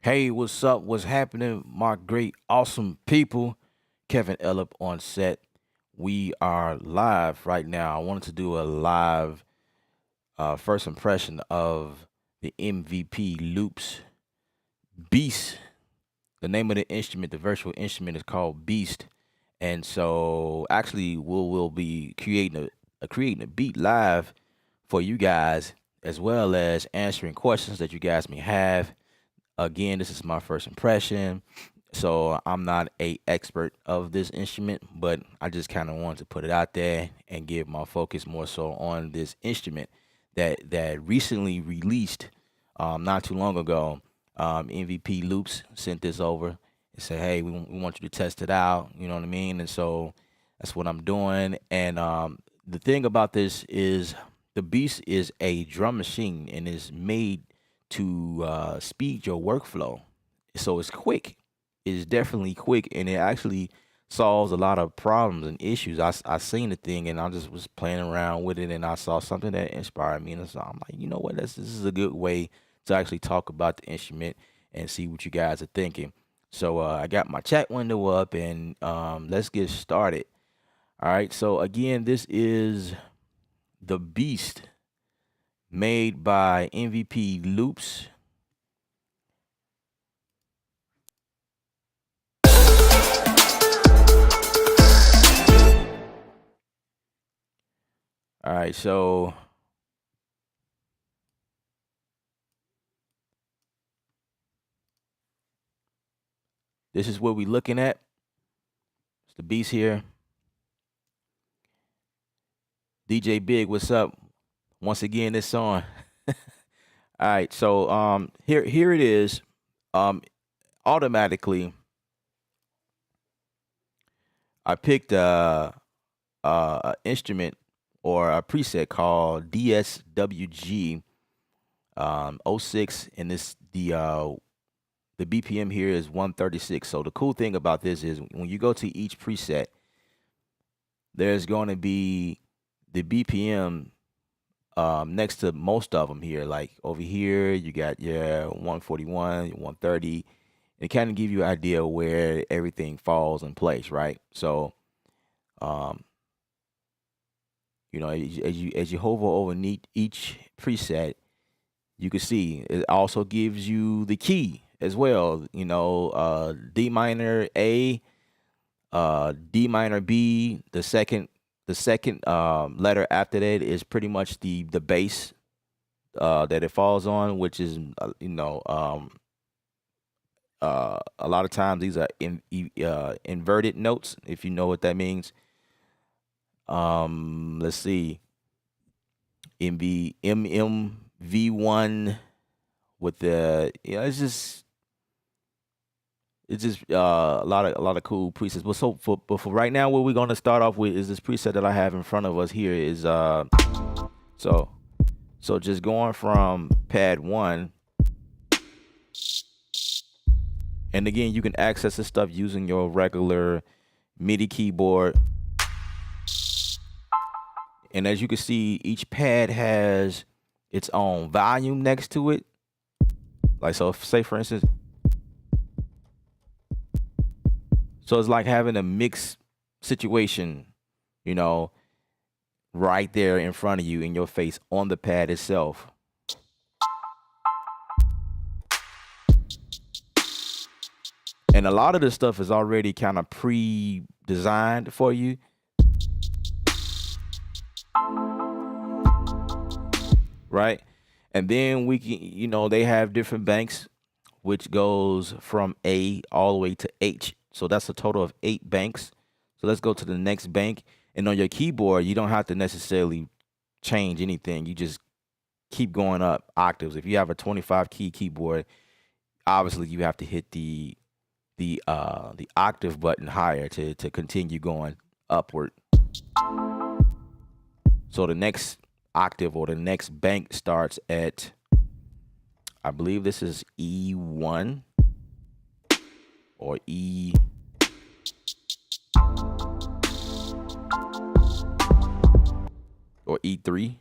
Hey, what's up? What's happening, my great, awesome people? Kevin Ellip on set. We are live right now. I wanted to do a live first impression of the MVP Loops Beast. The name of the instrument, the virtual instrument, is called Beast. And so, actually, we'll be creating a beat live for you guys, as well as answering questions that you guys may have. Again, this is my first impression, so I'm not a expert of this instrument, but I just kind of wanted to put it out there and give my focus more so on this instrument that recently released not too long ago. MVP Loops sent this over and said, "Hey, we want you to test it out." You know what I mean? And so that's what I'm doing. And the thing about this is the Beast is a drum machine and is made to speed your workflow. So it's quick. It's definitely quick, and it actually solves a lot of problems and issues. I seen the thing, and I just was playing around with it, and I saw something that inspired me, and so I'm like, you know what? This is a good way to actually talk about the instrument and see what you guys are thinking. So I got my chat window up, and let's get started. All right. So again, this is the Beast made by MVP Loops. All right, so this is what we're looking at. It's the Beast here. DJ Big, what's up? Once again, this song. All right, so here it is. Automatically, I picked a instrument or a preset called DSWG '06, and the BPM here is 136. So the cool thing about this is when you go to each preset, there's going to be the BPM next to most of them here. Like over here, you got your 141, 130. It kind of give you an idea where everything falls in place, right? So, um, as you hover over each preset, you can see it also gives you the key as well. D minor A, D minor B. The second letter after that is pretty much the bass that it falls on, which is a lot of times these are inverted notes, if you know what that means. Let's see, MMV1 with the it's just a lot of cool presets. But for right now, what we're gonna start off with is this preset that I have in front of us here. Is so just going from pad 1, and again you can access this stuff using your regular MIDI keyboard. And as you can see, each pad has its own volume next to it. Like, so say for instance, so it's like having a mix situation, you know, right there in front of you, in your face, on the pad itself. And a lot of this stuff is already kind of pre-designed for you. Right? And then we can, they have different banks, which goes from A all the way to H. So that's a total of 8 banks. So let's go to the next bank. And on your keyboard, you don't have to necessarily change anything. You just keep going up octaves. If you have a 25 key keyboard, obviously you have to hit the octave button higher to continue going upward. So the next octave or the next bank starts at, I believe this is E1 or E or E3.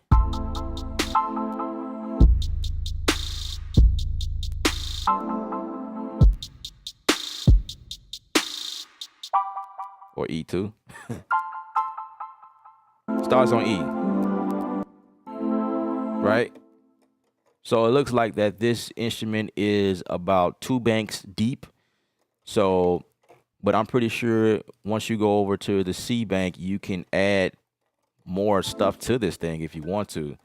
or E2. Starts on E, right? So it looks like that this instrument is about 2 banks deep. So, but I'm pretty sure once you go over to the C bank, you can add more stuff to this thing if you want to.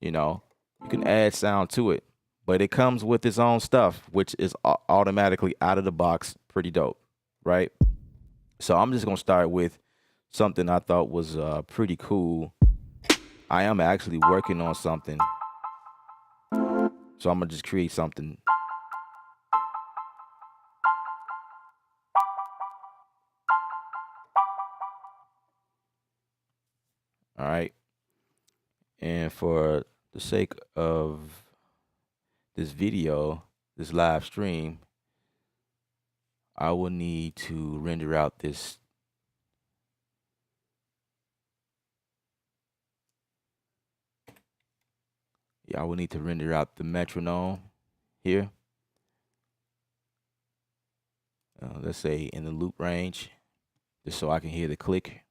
You know, you can add sound to it, but it comes with its own stuff, which is automatically out of the box pretty dope, right? So I'm just gonna start with something I thought was pretty cool. I am actually working on something, so I'm gonna just create something. All right, and for the sake of this video, this live stream, I will need to render out this. Yeah, I will need to render out the metronome here. Let's say in the loop range, just so I can hear the click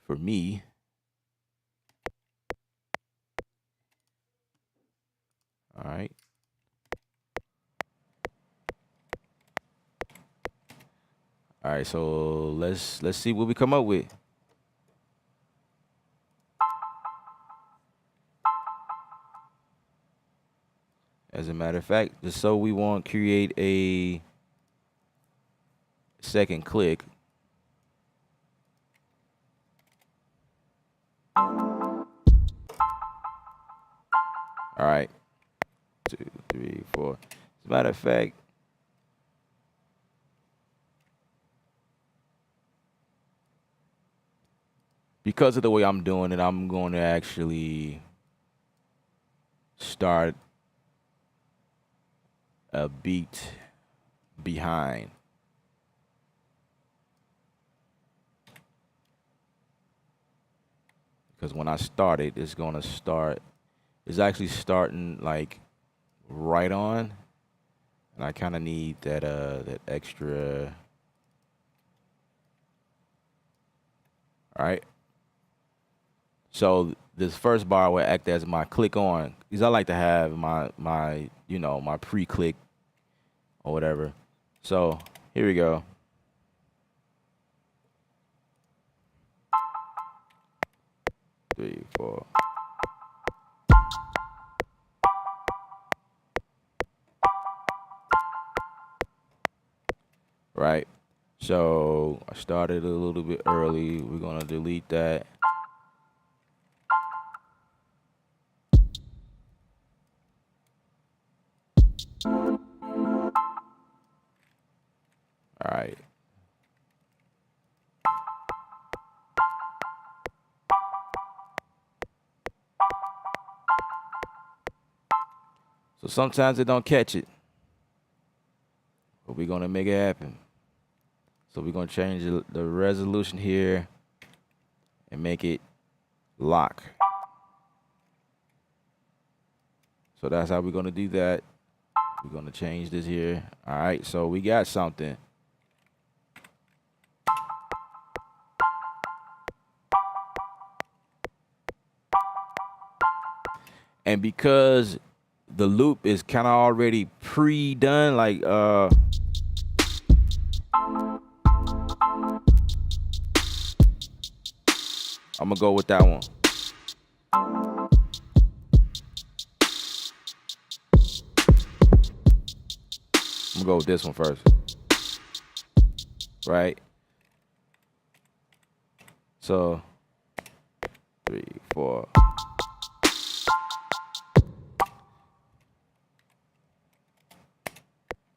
for me. All right. All right, so let's see what we come up with. As a matter of fact, just so we won't create a second click. All right, 2, 3, 4. As a matter of fact, because of the way I'm doing it, I'm going to actually start a beat behind. Because when I start it, it's going to start, it's actually starting like right on. And I kind of need that that extra. All right. So this first bar will act as my click on, because I like to have my you know, my pre-click or whatever. So here we go. Three, four. Right. So I started a little bit early. We're gonna delete that. All right. So sometimes it don't catch it, but we're gonna make it happen. So we're gonna change the resolution here and make it lock. So that's how we're gonna do that. We're gonna change this here. All right, so we got something. And because the loop is kind of already pre-done, like I'm gonna go with that one. I'm gonna go with this one first. Right? So 3, 4.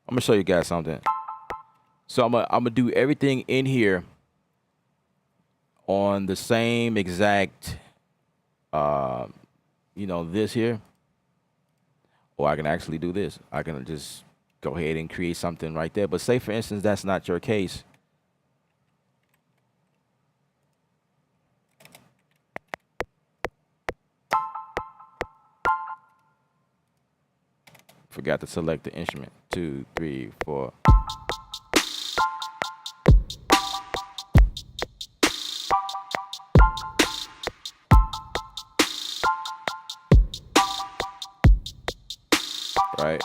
I'm gonna show you guys something. So I'm gonna do everything in here on the same exact you know, this here. Or I can actually do this. I can just go ahead and create something right there. But say for instance that's not your case. Forgot to select the instrument. 2, 3, 4. right?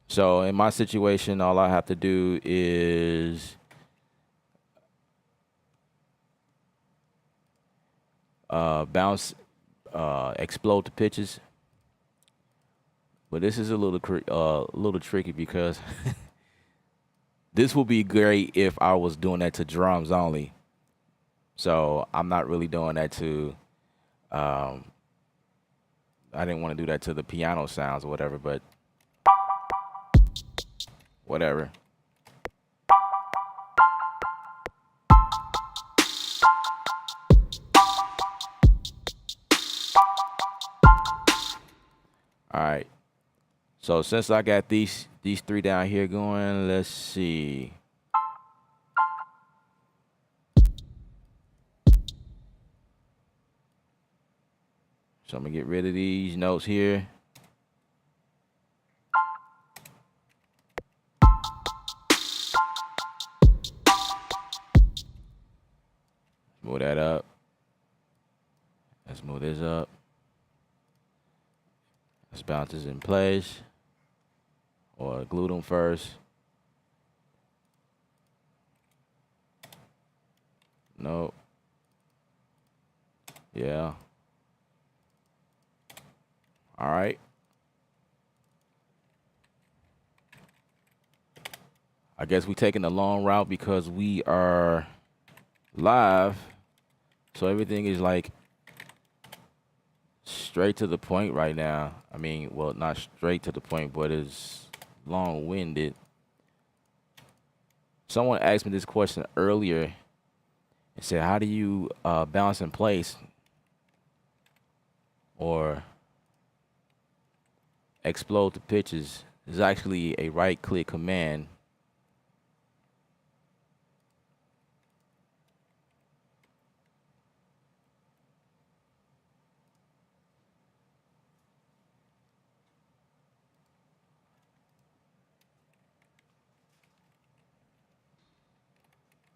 So in my situation, all I have to do is bounce, explode the pitches. But this is a little tricky because this will be great if I was doing that to drums only. So I'm not really doing that to. Um, I didn't want to do that to the piano sounds or whatever, but whatever. All right. So since I got these three down here going, let's see. So I'm gonna get rid of these notes here. Move that up. Let's move this up. Let's bounce this in place. Or glue them first. Nope. Yeah. All right. I guess we're taking the long route because we are live. So everything is like straight to the point right now. I mean, well, not straight to the point, but it's long-winded. Someone asked me this question earlier and said, how do you bounce in place or explode the pitches? It's actually a right-click command.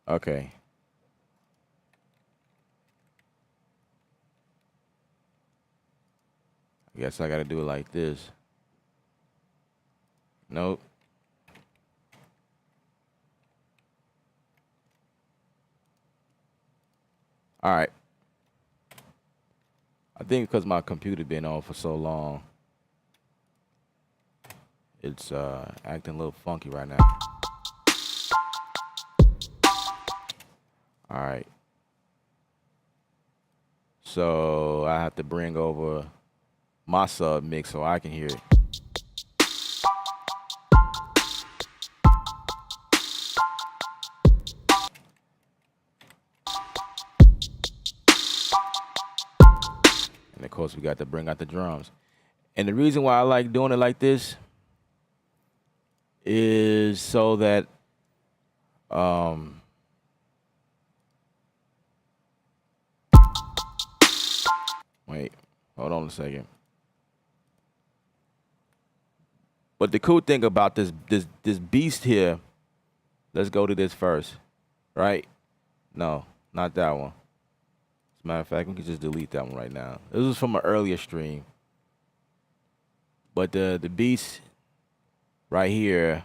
Okay. I guess I got to do it like this. Nope. All right. I think because my computer been on for so long, it's acting a little funky right now. All right. So I have to bring over my sub mix so I can hear it. And of course, we got to bring out the drums. And the reason why I like doing it like this is so that wait, hold on a second. But the cool thing about this beast here, let's go to this first, right? No, not that one. As a matter of fact, we can just delete that one right now. This was from an earlier stream. But the beast right here,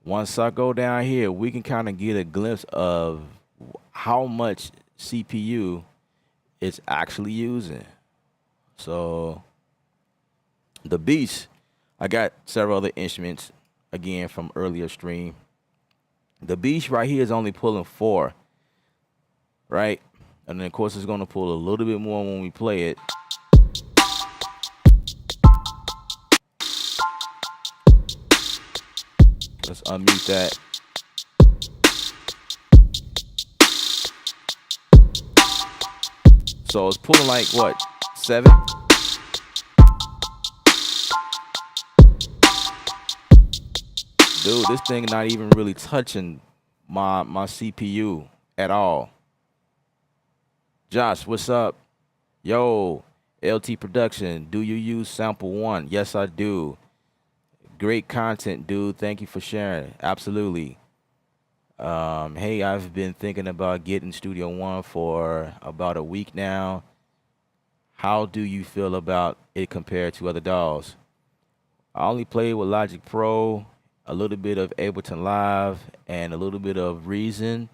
once I go down here, we can kind of get a glimpse of how much CPU it's actually using. So the beast, I got several other instruments again from earlier stream. The beast right here is only pulling 4, right? And then of course it's gonna pull a little bit more when we play it. Let's unmute that. So it's pulling like what, 7? Dude, this thing not even really touching my CPU at all. Josh, what's up? Yo, LT Production, do you use sample 1? Yes, I do. Great content, dude. Thank you for sharing. Absolutely. Hey, I've been thinking about getting Studio One for about a week now. How do you feel about it compared to other DAWs? I only played with Logic Pro, a little bit of Ableton Live, and a little bit of Reason.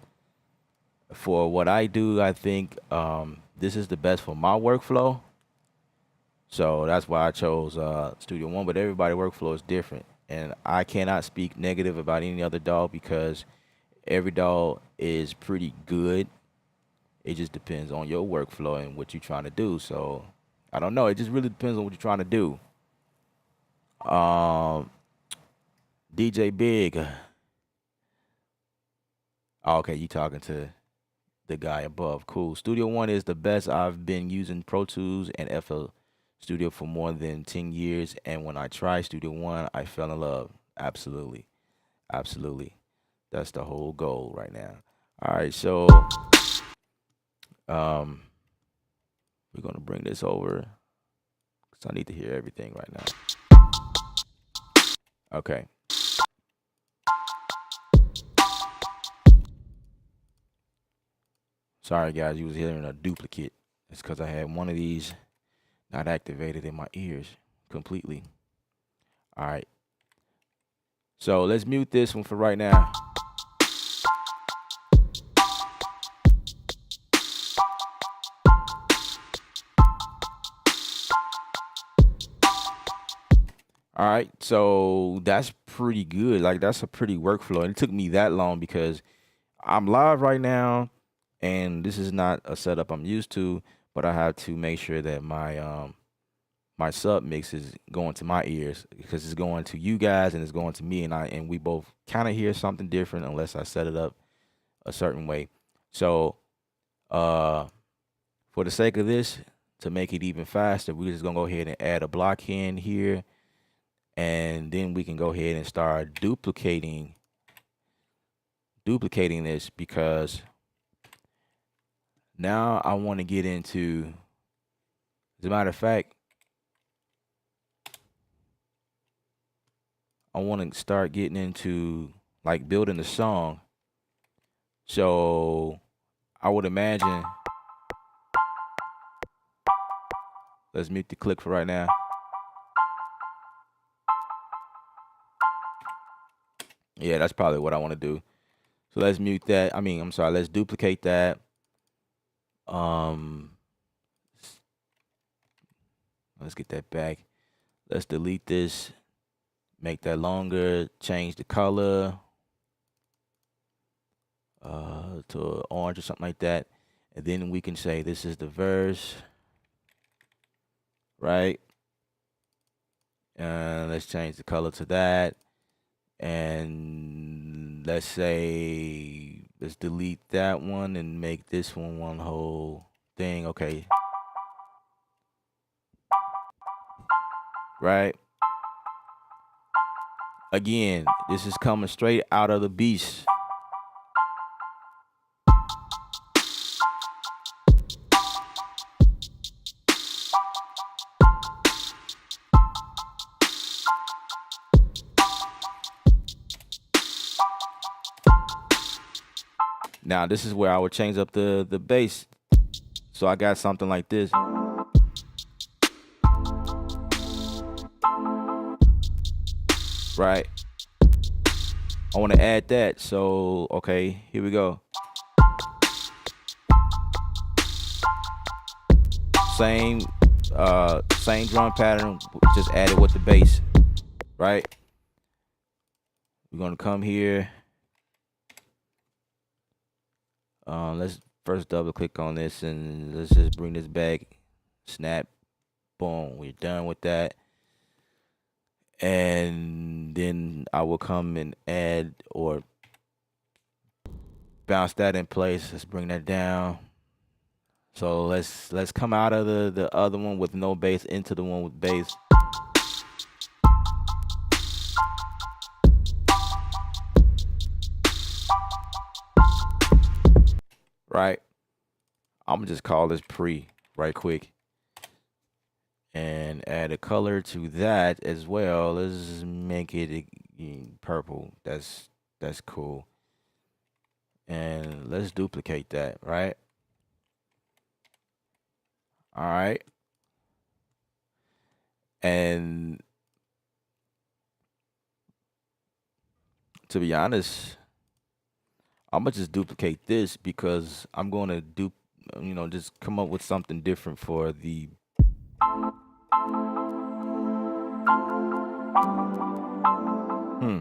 For what I do, I think this is the best for my workflow. So that's why I chose Studio One. But everybody's workflow is different, and I cannot speak negative about any other DAW because every DAW is pretty good. It just depends on your workflow and what you're trying to do. So I don't know. It just really depends on what you're trying to do. DJ Big. Oh, okay, you talking to the guy above. Cool. Studio One is the best. I've been using Pro Tools and FL Studio for more than 10 years. And when I tried Studio One, I fell in love. Absolutely. Absolutely. That's the whole goal right now. All right, so we're gonna bring this over because I need to hear everything right now. Okay. Sorry guys, you was hearing a duplicate. It's because I had one of these not activated in my ears completely. All right. So let's mute this one for right now. All right, so that's pretty good. Like that's a pretty workflow. And it took me that long because I'm live right now, and this is not a setup I'm used to. But I have to make sure that my sub mix is going to my ears because it's going to you guys and it's going to me, and we both kind of hear something different unless I set it up a certain way. So for the sake of this, to make it even faster, we're just gonna go ahead and add a block in here. And then we can go ahead and start duplicating this because now I want to get into, as a matter of fact, I want to start getting into like building the song. So I would imagine, let's mute the click for right now. Yeah, that's probably what I want to do. So let's mute that. I'm sorry, let's duplicate that. Let's get that back. Let's delete this, make that longer, change the color to orange or something like that. And then we can say this is the verse, right? And let's change the color to that. And let's say, let's delete that one and make this one whole thing. Okay. Right? Again, this is coming straight out of the beast. Now, this is where I would change up the bass. So I got something like this. Right? I want to add that. So, okay, here we go. Same drum pattern, just added with the bass, right? We're gonna come here. Let's first double click on this and let's just bring this back. Snap, boom, we're done with that. And then I will come and add or bounce that in place. Let's bring that down. So let's come out of the other one with no bass into the one with bass. Right? I'm gonna just call this pre right quick. and add a color to that as well. Let's make it purple. That's cool. And let's duplicate that, right? All right. And to be honest, I'm gonna just duplicate this because I'm gonna just come up with something different for the. Hmm.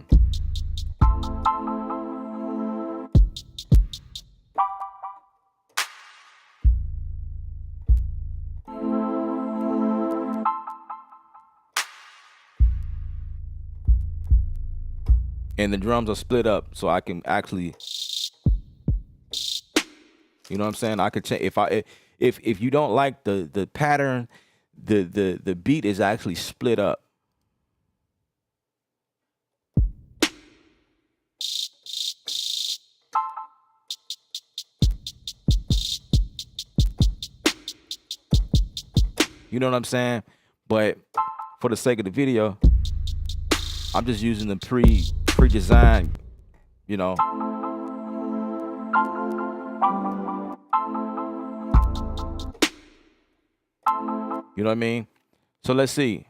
And the drums are split up, so I can actually, you know what I'm saying? I could change if you don't like the pattern, the beat is actually split up. You know what I'm saying? But for the sake of the video, I'm just using the pre-designed, you know. You know what I mean? So let's see.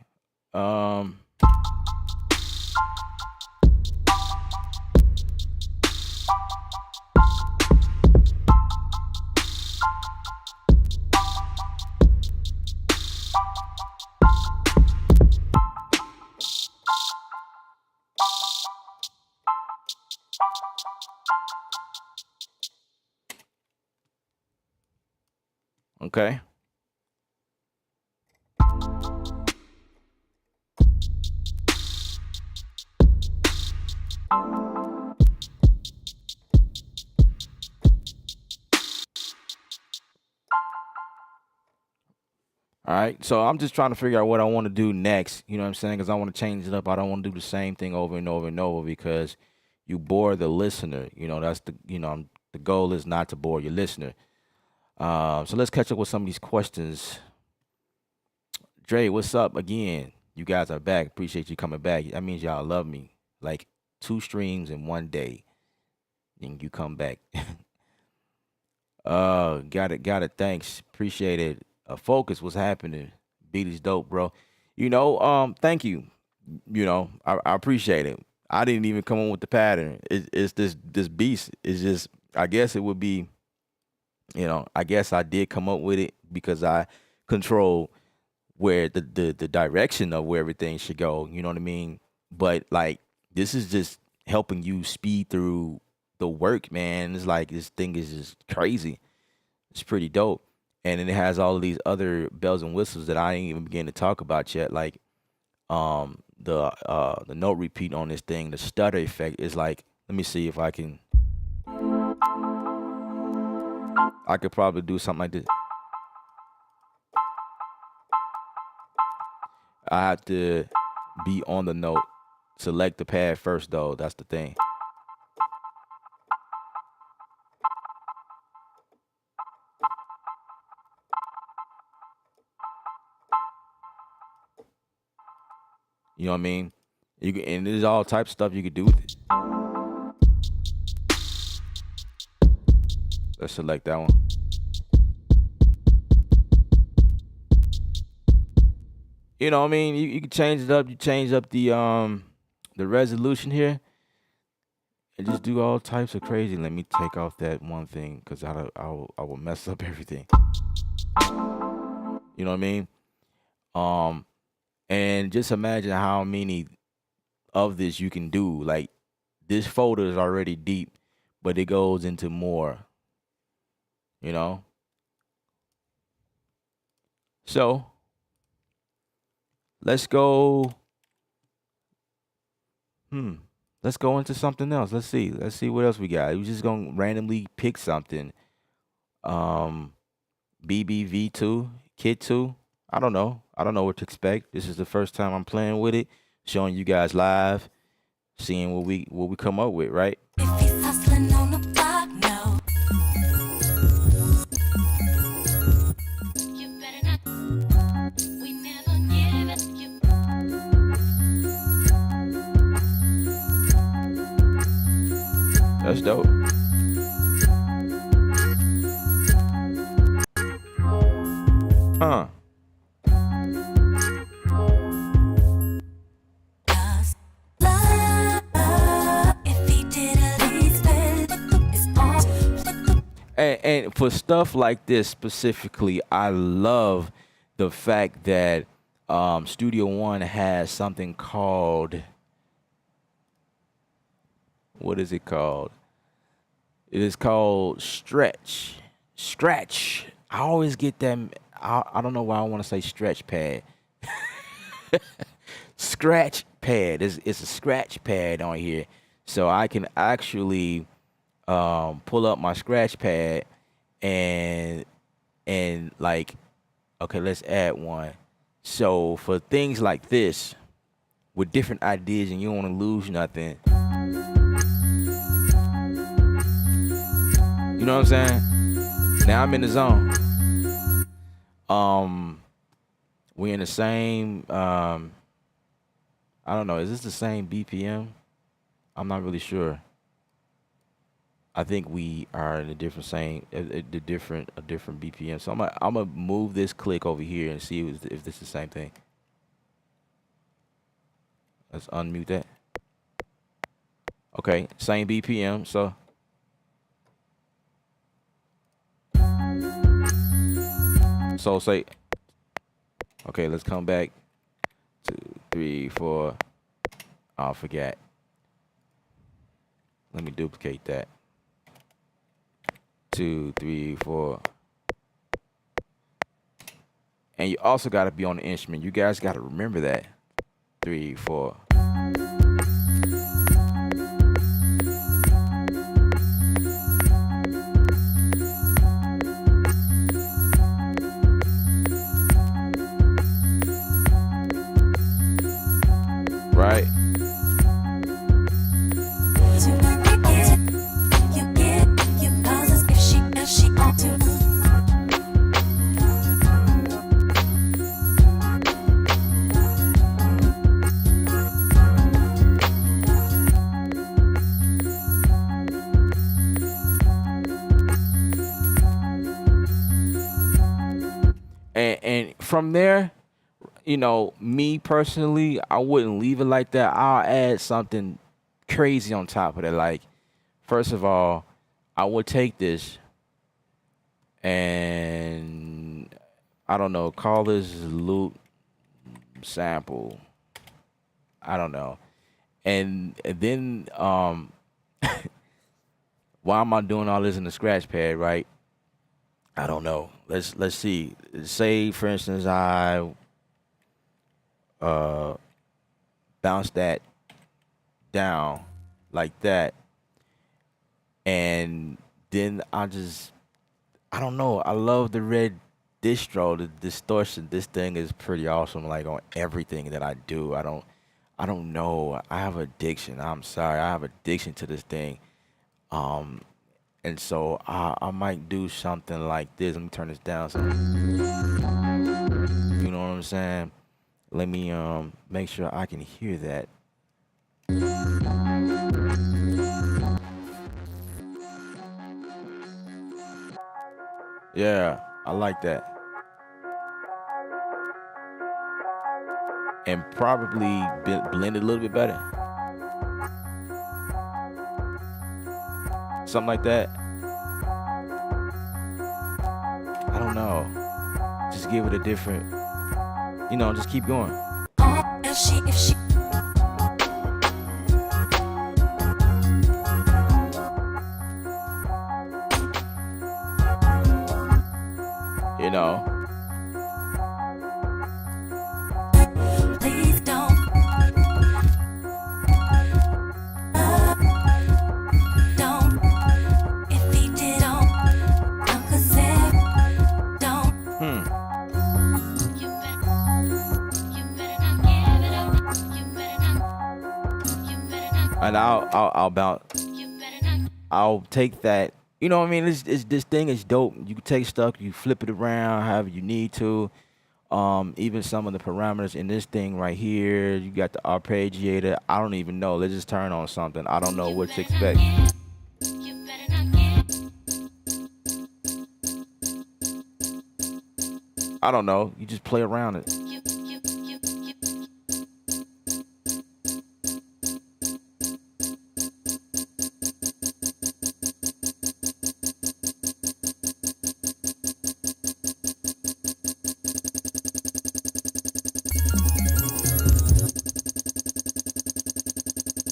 Okay. All right. So I'm just trying to figure out what I want to do next. You know what I'm saying? Because I want to change it up. I don't want to do the same thing over and over and over because you bore the listener. You know, that's the goal is not to bore your listener. So let's catch up with some of these questions. Dre, what's up again? You guys are back. Appreciate you coming back. That means y'all love me. Like 2 streams in 1 day. Then you come back. Got it. Thanks. Appreciate it. Focus, what's happening? Beat is dope, bro. Thank you. I appreciate it. I didn't even come on with the pattern. It's this beast. It's just I guess it would be, I guess I did come up with it because I control where the direction of where everything should go. You know what I mean? But like this is just helping you speed through the work, man. It's like this thing is just crazy. It's pretty dope. And then it has all of these other bells and whistles that I ain't even begin to talk about yet. Like the note repeat on this thing, the stutter effect is like, let me see if I could probably do something like this. I have to be on the note. Select the pad first though. That's the thing. You know what I mean? And there's all types of stuff you could do with it. Let's select that one. You know what I mean? You can change it up. You change up the resolution here, and just do all types of crazy. Let me take off that one thing because I will mess up everything. You know what I mean? And just imagine how many of this you can do. Like this folder is already deep, but it goes into more. You know. So let's go. Let's go into something else. Let's see. Let's see what else we got. We're just gonna randomly pick something. BBV2, Kid 2. I don't know. I don't know what to expect. This is the first time I'm playing with it, showing you guys live, seeing what we come up with, right? If he's hustling on the block, no. You better not. We never That's dope. Huh. And for stuff like this specifically, I love the fact that Studio One has something called, what is it called? It is called Stretch. Scratch. I always get them. I don't know why I want to say stretch pad. Scratch pad. It's a scratch pad on here. So I can actually pull up my scratch pad and like, okay, let's add one. So for things like this, with different ideas and you don't want to lose nothing, you know what I'm saying? Now I'm in the zone. We in the same, I don't know, is this the same BPM? I'm not really sure. I think we are in a different a different BPM. So I'm gonna move this click over here and see if this is the same thing. Let's unmute that. Okay, same BPM. So say, okay, let's come back. 2, 3, 4. Oh, I forgot. Let me duplicate that. 2, 3, 4. And you also got to be on the instrument. You guys got to remember that. 3, 4. Right. And from there, you know, me personally, I wouldn't leave it like that. I'll add something crazy on top of it. Like, first of all, I would take this and, I don't know, call this loop sample. I don't know. And then why am I doing all this in the scratch pad, right? I don't know. Let's see. Say, for instance, I bounce that down like that, and then I don't know. I love the red distro, the distortion. This thing is pretty awesome. Like on everything that I do. I don't know. I have addiction. I'm sorry. I have addiction to this thing. And so I might do something like this. Let me turn this down. So, you know what I'm saying? Let me make sure I can hear that. Yeah, I like that. And probably blend it a little bit better. Something like that. I don't know. Just give it a different, you know, just keep going. If she. You know. Please don't. Don't. If he did, don't. Uncle said, don't. You better not give it up. You better not. And I'll bounce. I'll take that. You know what I mean? It's this thing is dope. You can take stuff, you flip it around however you need to. Even some of the parameters in this thing right here, you got the arpeggiator. I don't even know. Let's just turn on something. I don't know what to expect. I don't know. You just play around it.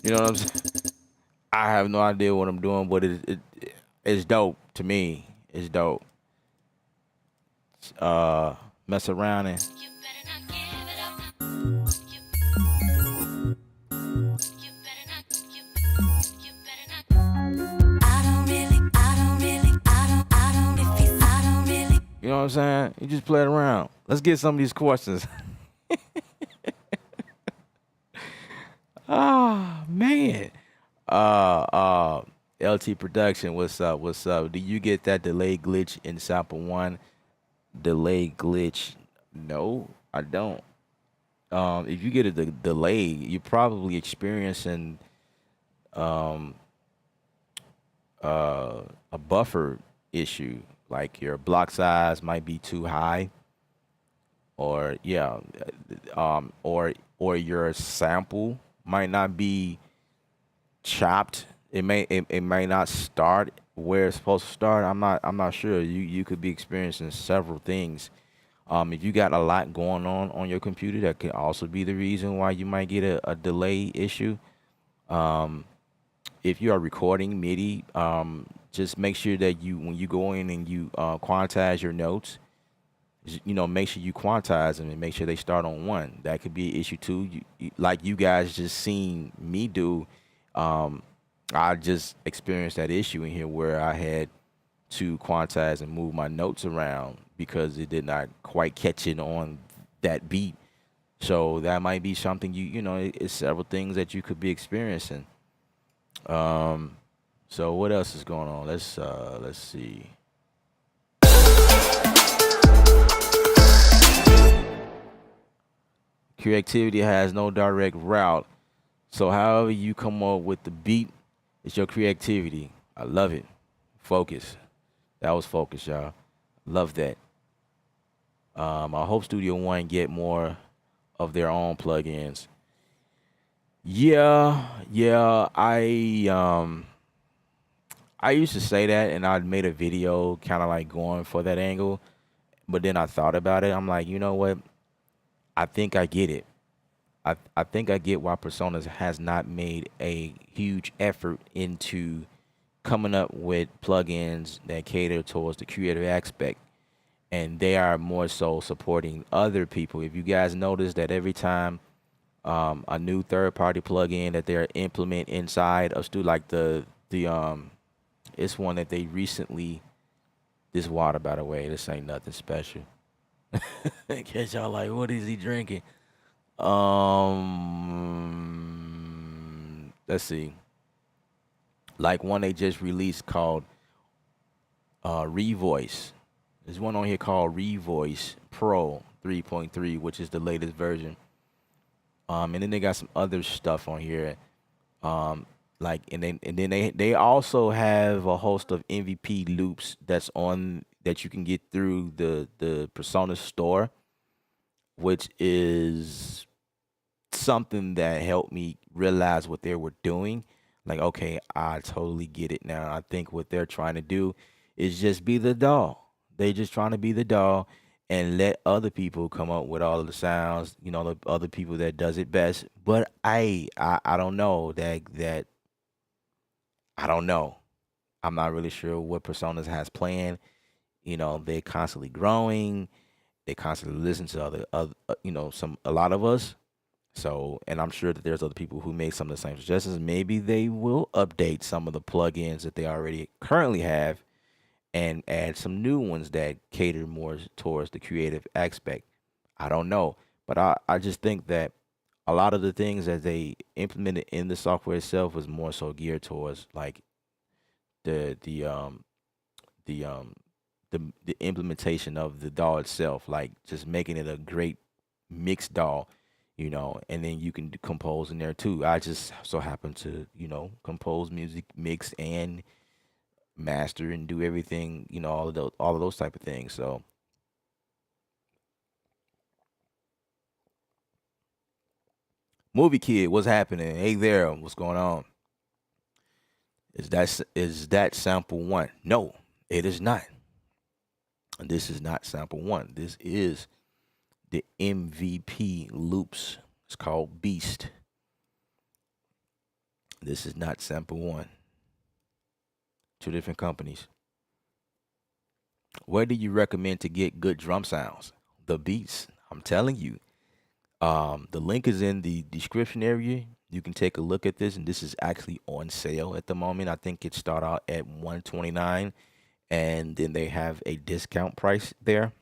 You know what I'm saying? I have no idea what I'm doing, but it's dope to me. It's dope. Uh, Mess around and you know what I'm saying? You just play it around. Let's get some of these questions. Ah, man. Uh, uh, LT Production, what's up? What's up? Do you get that delay glitch in sample one? Delay glitch? No, I don't. If you get a delay, you're probably experiencing um a buffer issue. Like your block size might be too high, or yeah, or your sample might not be chopped. It may not start where it's supposed to start. I'm not sure. You could be experiencing several things. If you got a lot going on your computer, that could also be the reason why you might get a delay issue. Um, if you are recording MIDI, just make sure that you when you go in and you quantize your notes, make sure you quantize them and make sure they start on one. That could be an issue too. Like you guys just seen me do. Um, I just experienced that issue in here where I had to quantize and move my notes around because it did not quite catch it on that beat. So that might be something it's several things that you could be experiencing. Um, so what else is going on? Let's see. Creativity has no direct route. So however you come up with the beat, it's your creativity. I love it. Focus. That was focus, y'all. Love that. I hope Studio One get more of their own plugins. Yeah, yeah. I used to say that, and I made a video kind of like going for that angle. But then I thought about it. I'm like, you know what? I think I get it. I think I get why Personas has not made a huge effort into coming up with plugins that cater towards the creative aspect, and they are more so supporting other people. If you guys notice that every time a new third party plugin that they're implement inside of Stu, like the it's one that they recently, this water, by the way, this ain't nothing special. In case y'all like, what is he drinking? Let's see. Like one they just released called Revoice. There's one on here called Revoice Pro 3.3, which is the latest version. And then they got some other stuff on here. Like and then they also have a host of MVP loops that's on that you can get through the Persona store, which is something that helped me realize what they were doing. Like, okay, I totally get it now. I think what they're trying to do is just be the doll. They just trying to be the doll and let other people come up with all of the sounds, the other people that does it best. But I don't know that I don't know. I'm not really sure what Personas has planned. They're constantly growing. They constantly listen to a lot of us. So, and I'm sure that there's other people who make some of the same suggestions. Maybe they will update some of the plugins that they already currently have and add some new ones that cater more towards the creative aspect. I don't know. But I just think that a lot of the things that they implemented in the software itself was more so geared towards like the the um the um the implementation of the DAW itself, like just making it a great mixed DAW, and then you can compose in there too. I just so happen to, compose music, mix and master and do everything, all of those type of things. So Movie kid, what's happening? Hey there, what's going on? Is that sample one? No, it is not. This is not sample one. This is the MVP loops. It's called Beast. This is not sample one. Two different companies. Where do you recommend to get good drum sounds? The Beast. I'm telling you. The link is in the description area. You can take a look at this, and this is actually on sale at the moment. I think it start out at 129, and then they have a discount price there,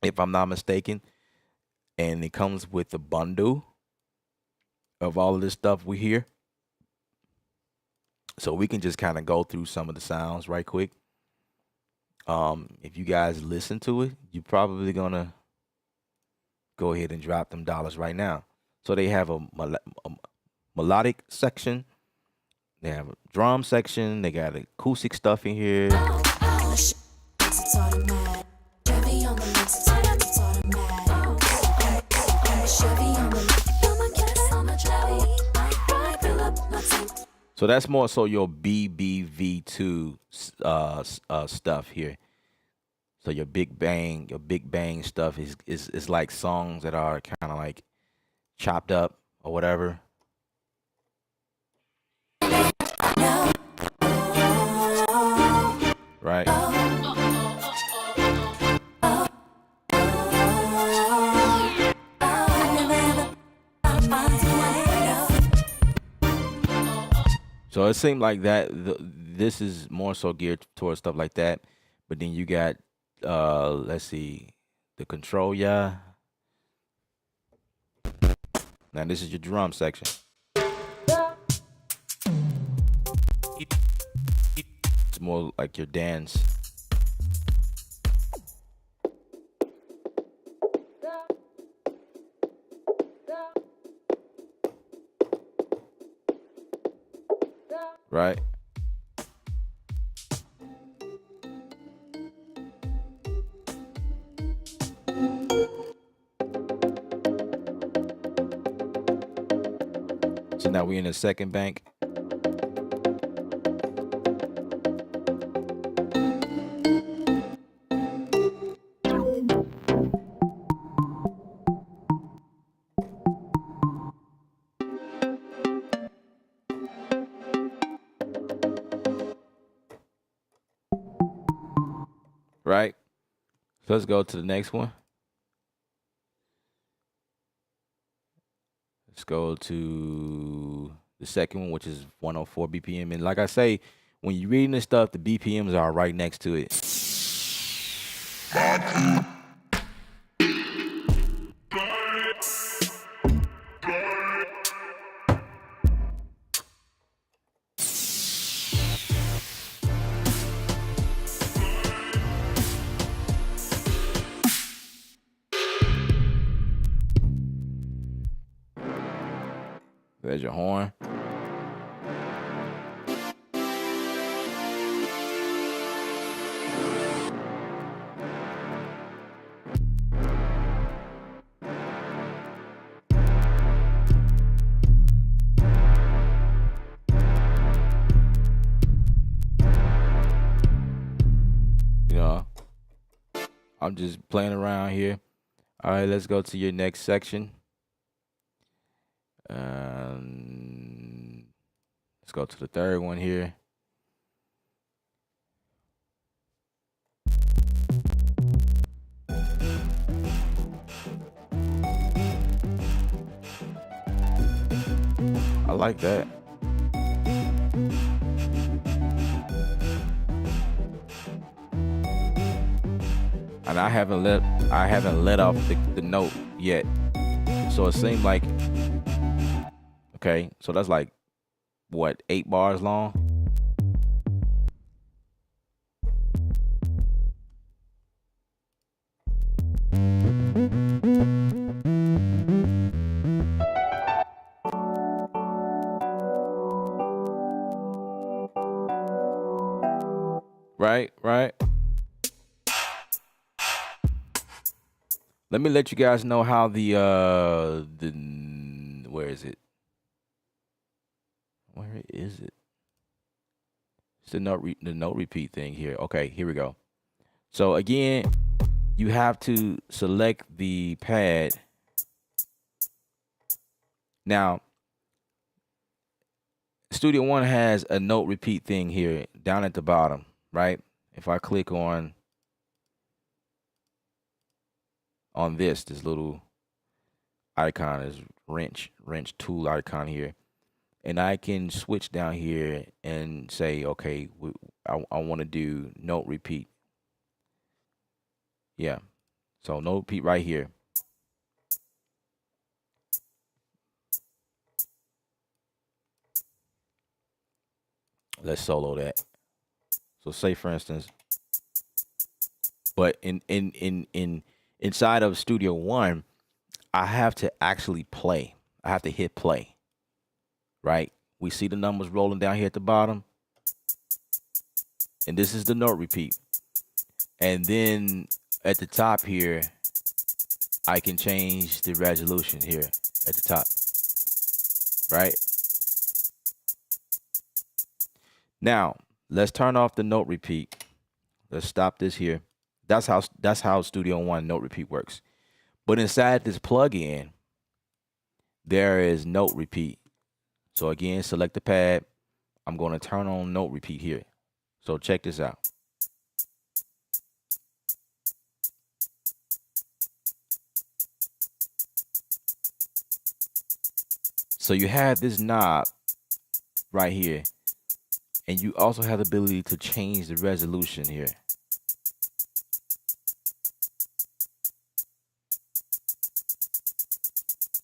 if I'm not mistaken. And it comes with a bundle of all of this stuff we hear. So we can just kind of go through some of the sounds right quick. If you guys listen to it, you're probably gonna go ahead and drop them dollars right now. So they have a melodic section, they have a drum section, they got acoustic stuff in here. So that's more so your BBV2 stuff here. So your big bang stuff is like songs that are kind of like chopped up or whatever. Right. So it seemed like that this is more so geared towards stuff like that. But then you got let's see, the control, yeah. Now this is your drum section. It's more like your dance. Right. So now we're in the second bank. Right. So let's go to the next one. Let's go to the second one, which is 104 BPM. And like I say, when you're reading this stuff, the BPMs are right next to it. There's your horn. You know, I'm just playing around here. All right, let's go to your next section. Let's go to the third one here. I like that. And I haven't let off the note yet. So it seemed like, okay, so that's like what, 8 bars long? Right, right. Let me let you guys know how the Where is it? Where is it? It's the note repeat thing here. Okay, here we go. So again, you have to select the pad. Now, Studio One has a note repeat thing here down at the bottom, right? If I click on this little icon, is wrench tool icon here, and I can switch down here and say, okay, I want to do note repeat. Yeah, so note repeat right here. Let's solo that. So say for instance, but inside of Studio One, I have to actually play. I have to hit play, right? We see the numbers rolling down here at the bottom, and this is the note repeat. And then at the top here, I can change the resolution here at the top, right? Now, let's turn off the note repeat. Let's stop this here. That's how Studio One note repeat works. But inside this plugin, there is note repeat. So again, select the pad. I'm going to turn on note repeat here. So check this out. So you have this knob right here, and you also have the ability to change the resolution here.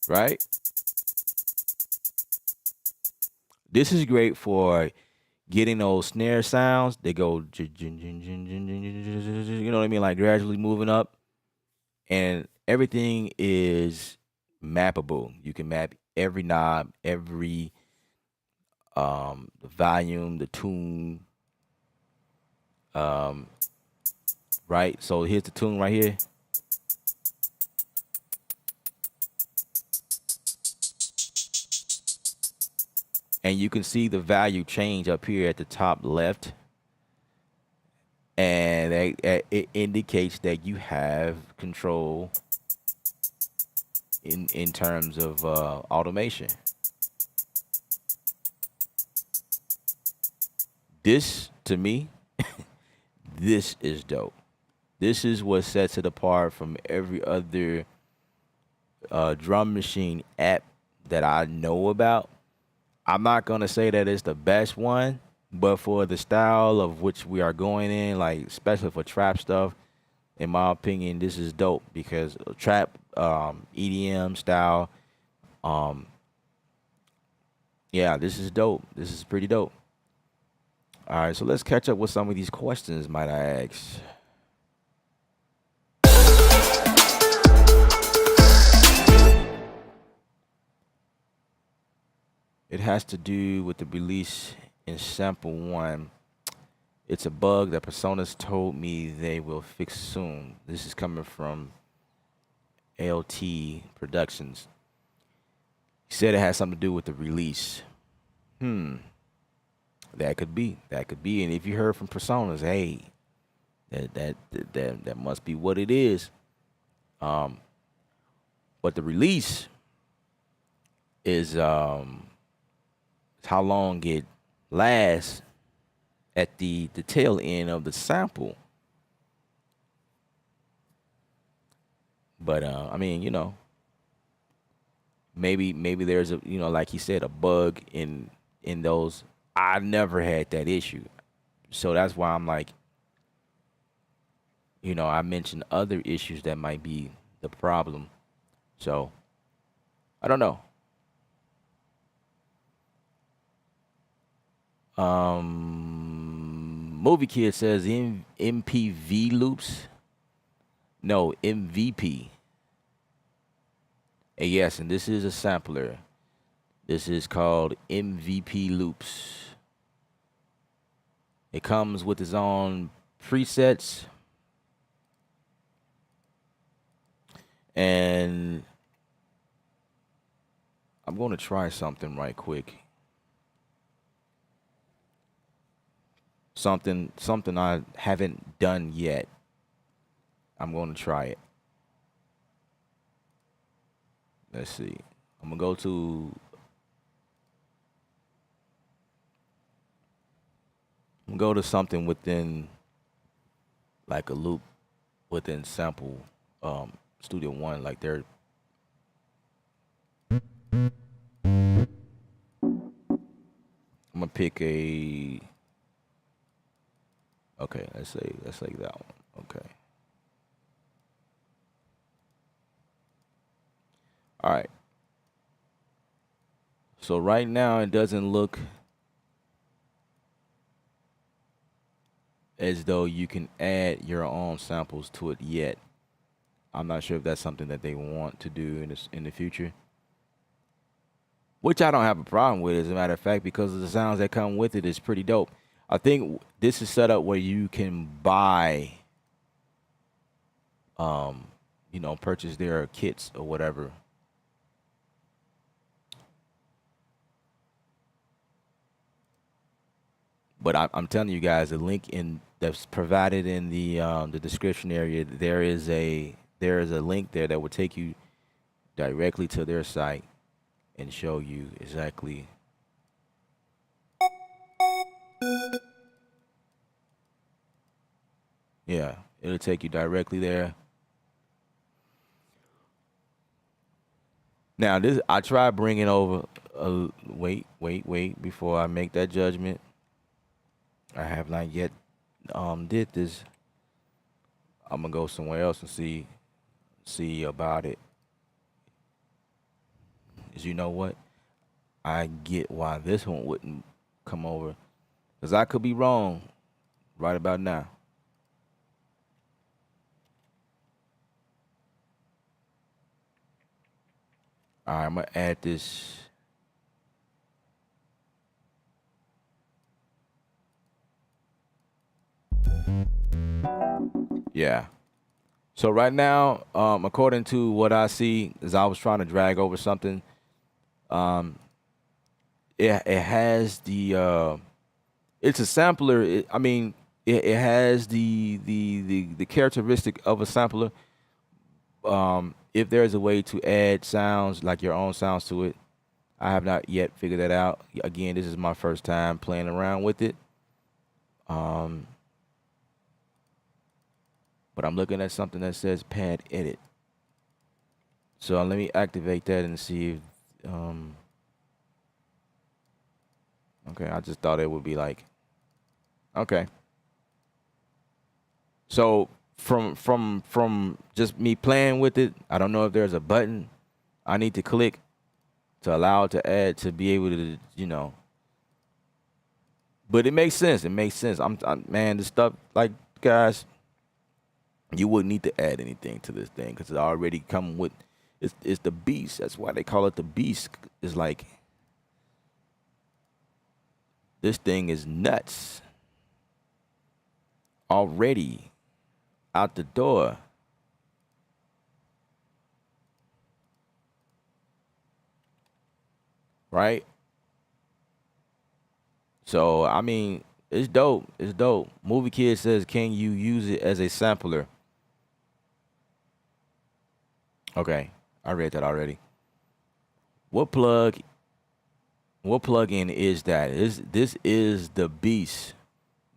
Right? This is great for getting those snare sounds. They go, you know what I mean? Like gradually moving up, and everything is mappable. You can map every knob, every the volume, the tune, right? So here's the tune right here. And you can see the value change up here at the top left. And it indicates that you have control in terms of automation. This, to me, this is dope. This is what sets it apart from every other drum machine app that I know about. I'm not going to say that it's the best one, but for the style of which we are going in, like especially for trap stuff, in my opinion, this is dope because trap, EDM style, yeah, this is dope. This is pretty dope. All right, so let's catch up with some of these questions, might I ask. It has to do with the release in sample one. It's a bug that Personas told me they will fix soon. This is coming from LT Productions. He said it has something to do with the release. That could be. That could be. And if you heard from Personas, hey, that must be what it is. But the release is how long it lasts at the tail end of the sample. But I mean, maybe there's a, like he said, a bug in those. I never had that issue, so that's why I'm like, I mentioned other issues that might be the problem. So I don't know. Movie Kid says MPV loops. No, MVP. And yes, and this is a sampler. This is called MVP loops. It comes with its own presets. And I'm going to try something right quick. Something I haven't done yet. I'm going to try it. Let's see. I'm going to go to something within like a loop within sample Studio One, like they're I'm gonna pick a okay, let's say that one. Okay. All right. So right now it doesn't look as though you can add your own samples to it yet. I'm not sure if that's something that they want to do in the future. Which I don't have a problem with, as a matter of fact, because of the sounds that come with it is pretty dope. I think this is set up where you can buy, purchase their kits or whatever. But I'm telling you guys, the link in that's provided in the description area, there is a link there that will take you directly to their site and show you exactly. Yeah, it'll take you directly there. Now this I tried bringing over. Wait before I make that judgment. I have not yet did this. I'm gonna go somewhere else and see about it. Is you know what? I get why this one wouldn't come over, cause I could be wrong right about now. All right, I'm gonna add this. Yeah. So right now, according to what I see, as I was trying to drag over something, um, it has the it's a sampler. I mean, it has the characteristic of a sampler. If there's a way to add sounds like your own sounds to it, I have not yet figured that out. Again, this is my first time playing around with it. Um, but I'm looking at something that says pad edit. So let me activate that and see if, okay, I just thought it would be like, okay. So from just me playing with it, I don't know if there's a button I need to click to allow it to add to be able to. But it makes sense. It makes sense. Man, this stuff like guys, you wouldn't need to add anything to this thing because it already come with. It's the beast. That's why they call it the beast. It's like this thing is nuts already out the door. Right? So I mean, it's dope. It's dope. Movie Kid says, "Can you use it as a sampler?" Okay, I read that already. What plug? What plugin is that? This is the Beast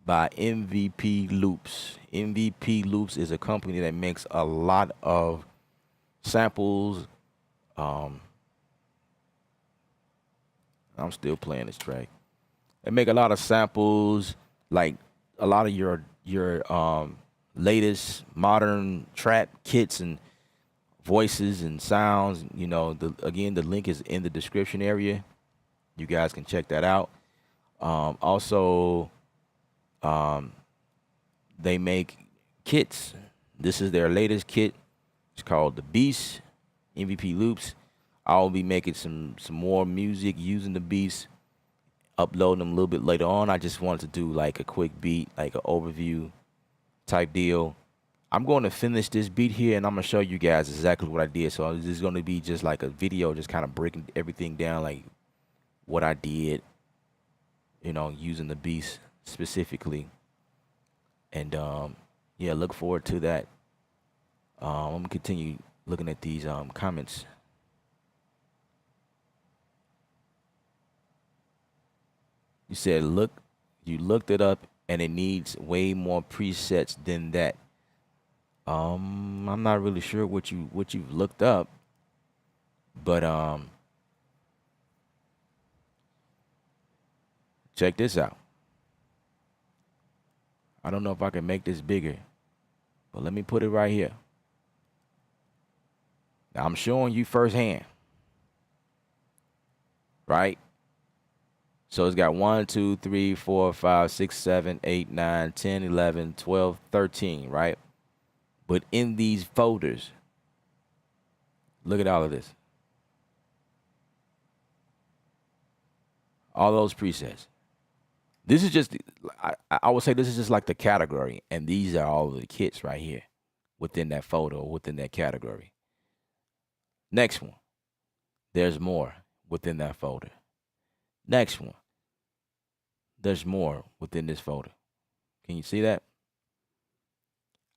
by MVP Loops. MVP Loops is a company that makes a lot of samples. Um, I'm still playing this track. They make a lot of samples, like a lot of your latest modern trap kits and voices and sounds. The link is in the description area. You guys can check that out. Also, they make kits. This is their latest kit. It's called the Beast MVP Loops. I'll be making some more music using the Beast, uploading them a little bit later on. I just wanted to do like a quick beat, like an overview type deal. I'm going to finish this beat here, and I'm gonna show you guys exactly what I did. So this is going to be just like a video, just kind of breaking everything down, like what I did, using the beats specifically. And yeah, look forward to that. I'm gonna continue looking at these comments. You said you looked it up, and it needs way more presets than that. I'm not really sure what you've looked up, but check this out. I don't know if I can make this bigger, but let me put it right here. Now I'm showing you firsthand, right? So it's got 1, 2, 3, 4, 5, 6, 7, 8, 9, 10, 11, 12, 13, right? But in these folders, look at all of this. All those presets. This is just, I would say this is just like the category. And these are all of the kits right here within that folder, or within that category. Next one. There's more within that folder. Next one. There's more within this folder. Can you see that?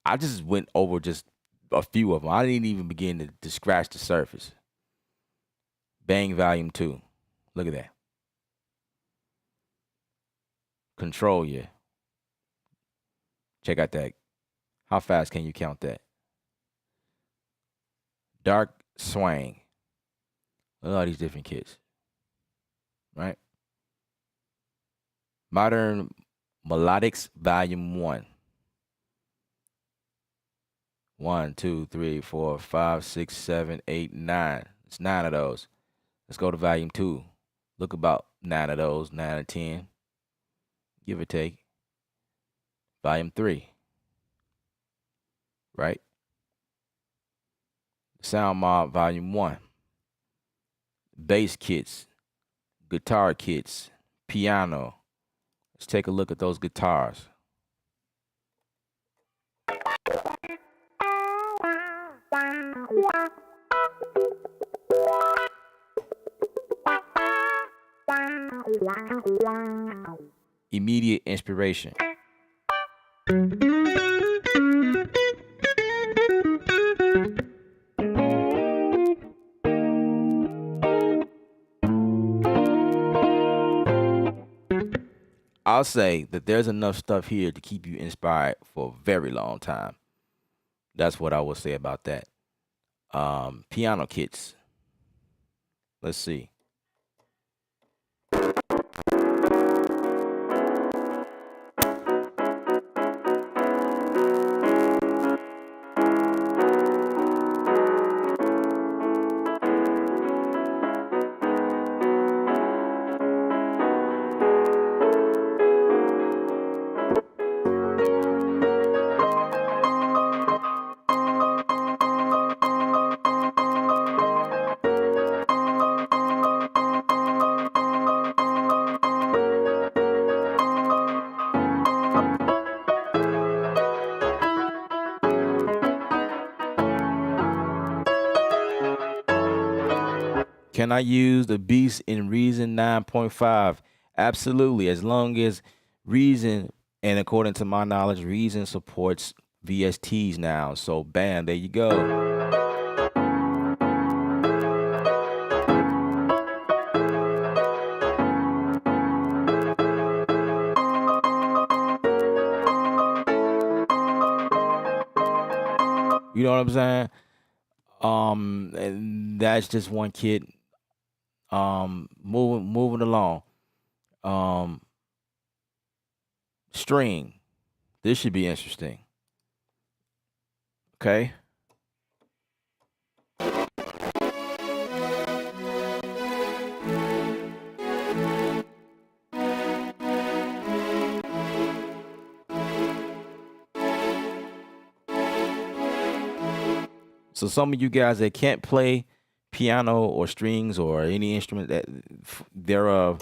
I just went over just a few of them. I didn't even begin to scratch the surface. Bang Volume 2. Look at that. Control you. Check out that. How fast can you count that? Dark Swang. Look at all these different kits. Right? Modern Melodics Volume 1. 1, 2, 3, 4, 5, 6, 7, 8, 9. It's 9 of those. Let's go to Volume 2. Look about 9 of those, 9 or 10. Give or take. Volume 3. Right? Sound Mob Volume 1. Bass kits. Guitar kits. Piano. Let's take a look at those guitars. Immediate inspiration. I'll say that there's enough stuff here to keep you inspired for a very long time. That's what I will say about that. Piano kits. Let's see. Can I use the Beast in Reason 9.5? Absolutely, as long as Reason, and according to my knowledge, Reason supports VSTs now. So bam, there you go. You know what I'm saying? And that's just one kit. Moving along. String. This should be interesting. Okay. So some of you guys that can't play piano or strings or any instrument that thereof,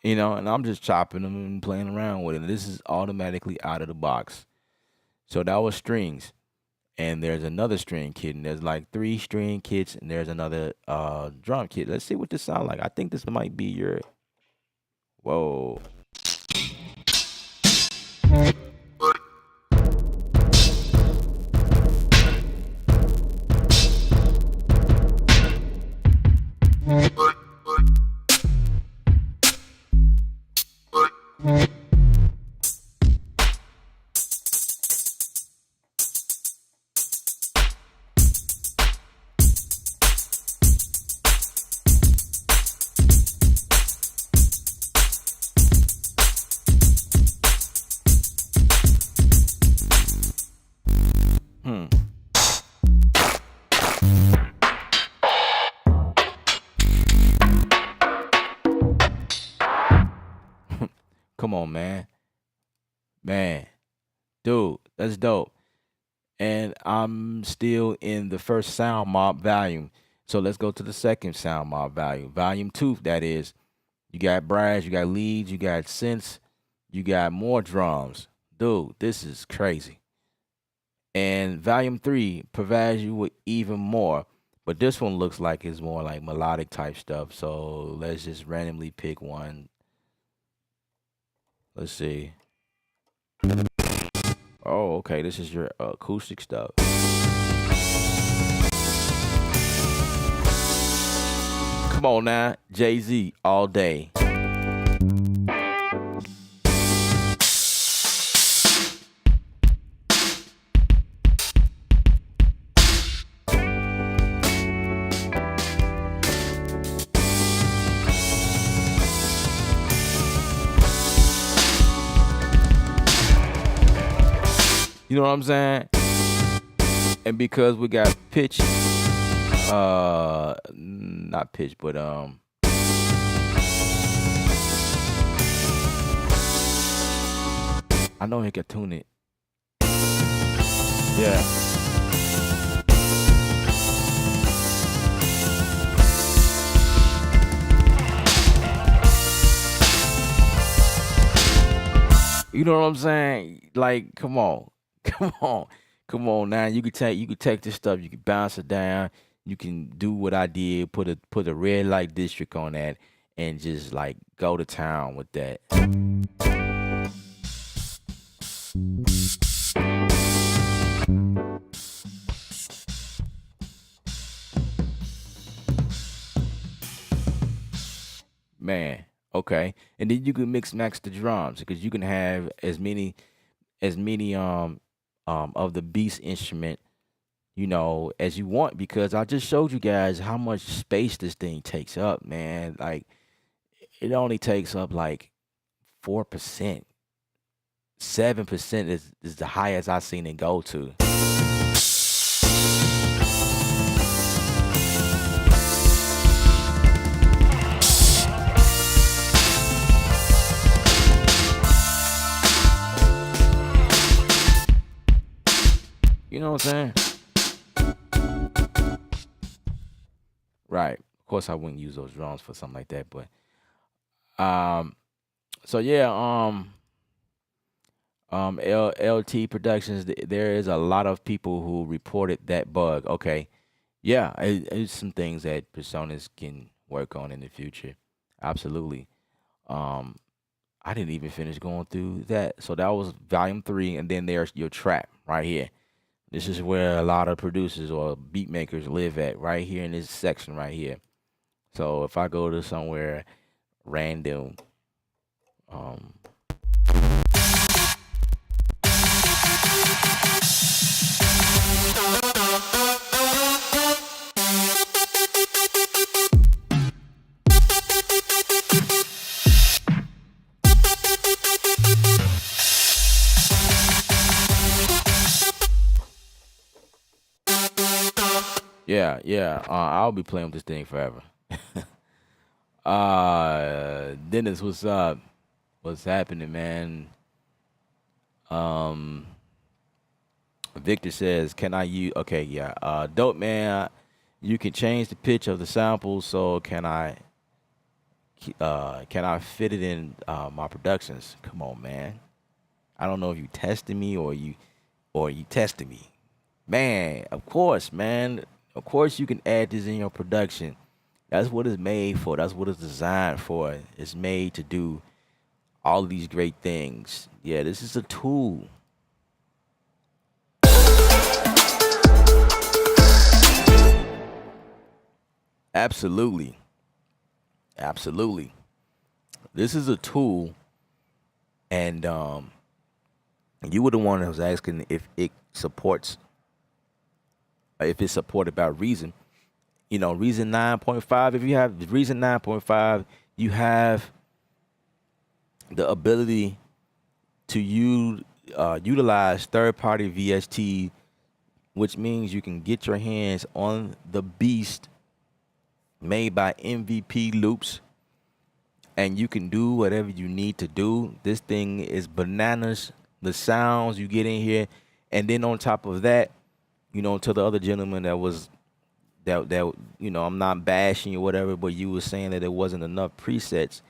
and I'm just chopping them and playing around with it. And this is automatically out of the box. So that was strings. And there's another string kit, and there's like three string kits, and there's another drum kit. Let's see what this sounds like. I think this might be your whoa. Hmm. Come on, man. Man. Dude, that's dope. And I'm still in the first sound mob volume. So let's go to the second sound mob volume. Volume two, that is. You got brass, you got leads, you got synths, you got more drums. Dude, this is crazy. And volume three provides you with even more. But this one looks like it's more like melodic type stuff. So let's just randomly pick one. Let's see. Oh, okay. This is your acoustic stuff. Come on now. Jay-Z all day. You know what I'm saying? And because we got pitch, not pitch, but I know he can tune it. Yeah. You know what I'm saying? Like, come on. Come on. Come on now. You could take this stuff, you can bounce it down, you can do what I did, put a red light district on that and just like go to town with that. Man, okay. And then you can mix max the drums because you can have as many of the beast instrument, as you want because I just showed you guys how much space this thing takes up, man. Like it only takes up like 4%. 7% is the highest I've seen it go to. You know what I'm saying? Right. Of course I wouldn't use those drums for something like that, but um so yeah, LT Productions, there is a lot of people who reported that bug. Okay. Yeah, it's some things that personas can work on in the future. Absolutely. Um I didn't even finish going through that. So that was volume 3 and then there's your trap right here. This is where a lot of producers or beat makers live at, right here in this section right here. So if I go to somewhere random, um, yeah, yeah, I'll be playing with this thing forever. Dennis, what's up? What's happening, man? Um, Victor says, "Can I use?" Okay, yeah. Dope man, you can change the pitch of the sample. So can I? Can I fit it in my productions? Come on, man. I don't know if you testing me or you testing me. Man, of course, man. Of course you can add this in your production. That's what it's made for. That's what it's designed for. It's made to do all these great things. Yeah, this is a tool. Absolutely. Absolutely. This is a tool, and you were the one that was asking if it's supported by Reason. Reason 9.5. If you have Reason 9.5, you have the ability to utilize third-party VST, which means you can get your hands on the beast made by MVP loops, and you can do whatever you need to do. This thing is bananas. The sounds you get in here, and then on top of that, to the other gentleman that I'm not bashing or whatever, but you were saying that there wasn't enough presets.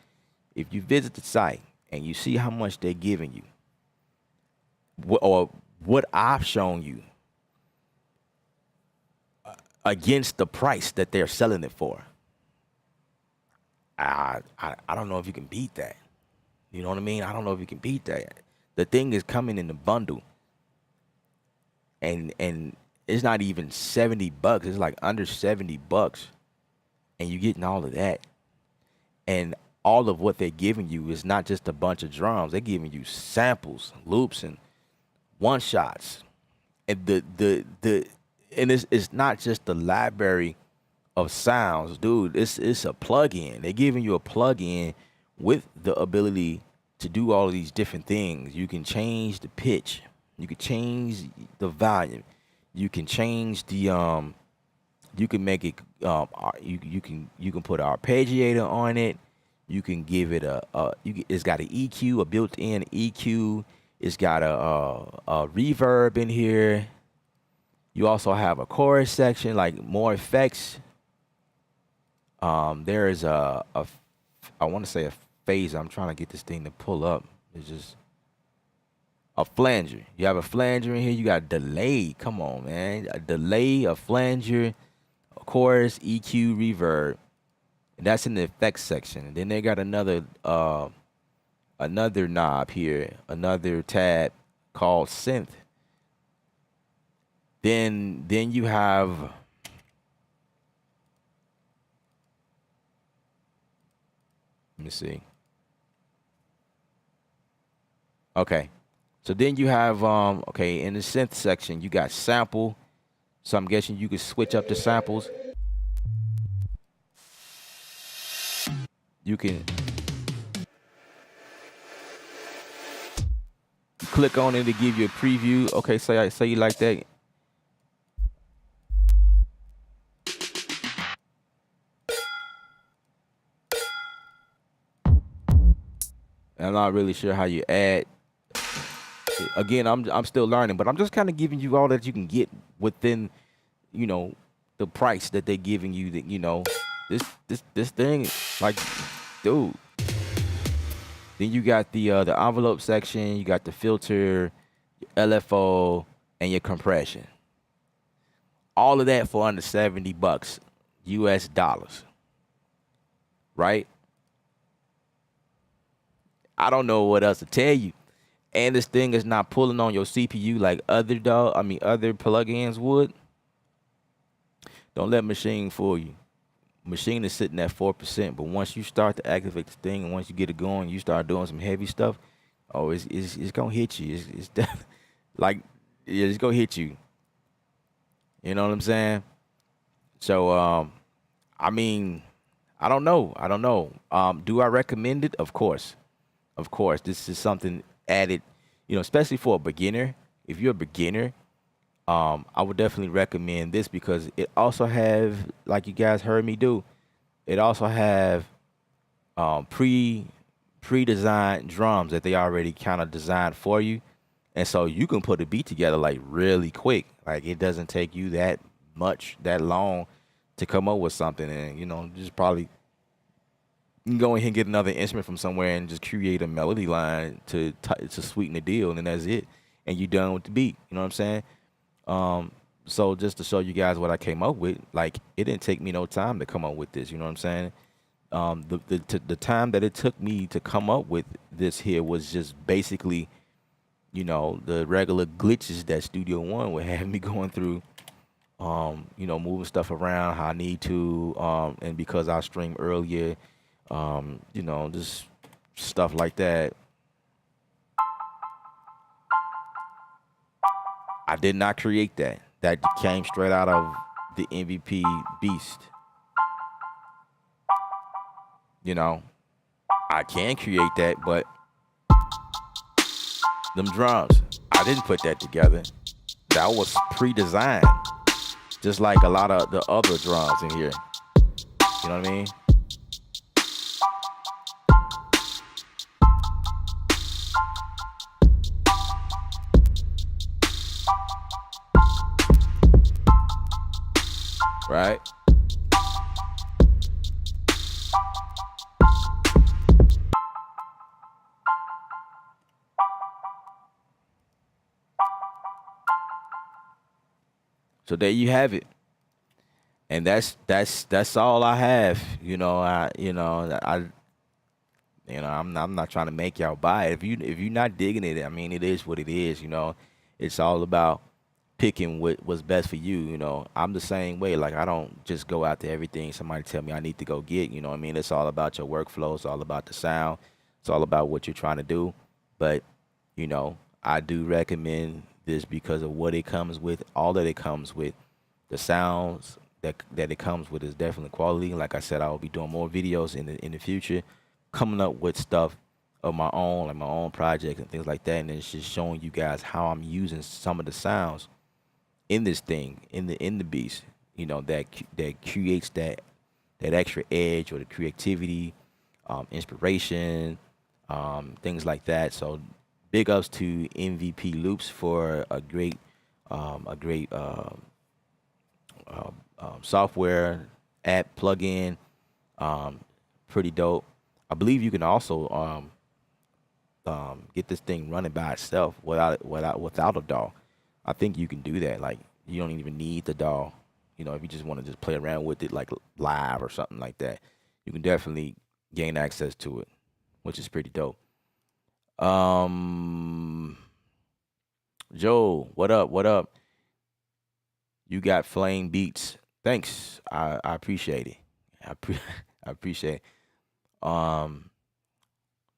If you visit the site and you see how much they're giving you, or what I've shown you against the price that they're selling it for, I don't know if you can beat that. You know what I mean? I don't know if you can beat that. The thing is coming in the bundle, and it's not even $70. It's like under $70, and you're getting all of that. And all of what they're giving you is not just a bunch of drums. They're giving you samples, loops, and one shots. And and it's not just the library of sounds, dude. It's a plug-in. They're giving you a plug-in with the ability to do all of these different things. You can change the pitch. You can change the volume. You can change the You can make it. You can put an arpeggiator on it. You can give it it's got an EQ, a built-in EQ. It's got a reverb in here. You also have a chorus section, like more effects. There is I want to say a phase. I'm trying to get this thing to pull up. It's just a flanger. You have a flanger in here. You got delay. Come on, man. A delay, a flanger, a chorus, EQ, reverb. And that's in the effects section. And then they got another knob here, another tab called synth. Then you have let me see. Okay. So then you have okay, in the synth section you got sample. So I'm guessing you could switch up the samples. You can click on it to give you a preview. Okay, say you like that. I'm not really sure how you add. Again, I'm still learning, but I'm just kind of giving you all that you can get within, the price that they're giving you. That this thing, like, dude. Then you got the envelope section. You got the filter, your LFO, and your compression. All of that for under $70 US dollars. Right? I don't know what else to tell you. And this thing is not pulling on your CPU like other plugins would. Don't let machine fool you. Machine is sitting at 4%, but once you start to activate the thing and once you get it going, you start doing some heavy stuff. Oh, it's gonna hit you. It's like it's gonna hit you. You know what I'm saying? So I mean, I don't know. Do I recommend it? Of course. This is something added, especially for a beginner. If you're a beginner, I would definitely recommend this because it also have, like you guys heard me do, it also have pre-designed drums that they already kind of designed for you, and so you can put a beat together like really quick. Like it doesn't take you that long to come up with something, and just probably You can go ahead and get another instrument from somewhere and just create a melody line to sweeten the deal, and then that's it. And you done with the beat. You know what I'm saying? Um, so just to show you guys what I came up with, like it didn't take me no time to come up with this. You know what I'm saying? The time that it took me to come up with this here was just basically, the regular glitches that Studio One would have me going through. Moving stuff around how I need to, and because I streamed earlier, just stuff like that. I did not create that. That came straight out of the MVP Beast. I can create that, but them drums, I didn't put that together. That was pre-designed, just like a lot of the other drums in here. You know what I mean? Right? So there you have it. And that's all I have. I'm not trying to make y'all buy it. If you're not digging it, I mean, it is what it is. It's all about picking what's best for you. I'm the same way. Like I don't just go out to everything somebody tell me I need to go get. You know what I mean? It's all about your workflow. It's all about the sound. It's all about what you're trying to do. But I do recommend this because of what it comes with. All that it comes with, the sounds that it comes with is definitely quality. Like I said, I will be doing more videos in the future, coming up with stuff of my own, like my own projects and things like that. And it's just showing you guys how I'm using some of the sounds in this thing, in the beast, that creates that extra edge or the creativity, inspiration, things like that. So big ups to MVP Loops for a great software app plugin. Pretty dope. I believe you can also get this thing running by itself without a DAW. I think you can do that. Like you don't even need the DAW. If you just want to just play around with it like live or something like that, you can definitely gain access to it, which is pretty dope. Joe, what up? What up? You got flame beats. Thanks. I appreciate it. I appreciate it.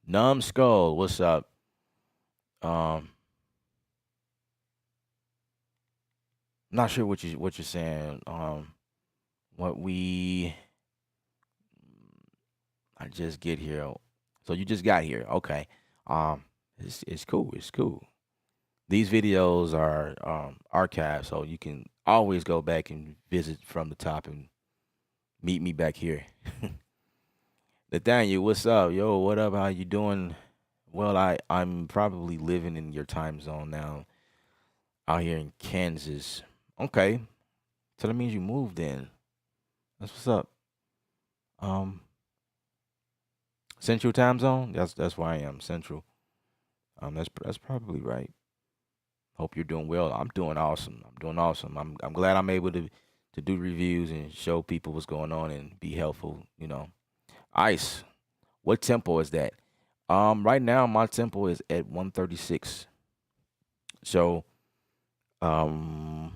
Numbskull, what's up? Not sure what you're saying. What we I just get here. So you just got here. Okay. It's cool. It's cool. These videos are archived, so you can always go back and visit from the top and meet me back here. Nathaniel, what's up? Yo, what up? How you doing? Well, I'm probably living in your time zone now, out here in Kansas. Okay, so that means you moved in. That's what's up. Um, Central time zone. That's where I am. Central. That's probably right. Hope you're doing well. I'm doing awesome. I'm doing awesome. I'm glad I'm able to do reviews and show people what's going on and be helpful. Ice. What tempo is that? Right now my tempo is at 136. So, um,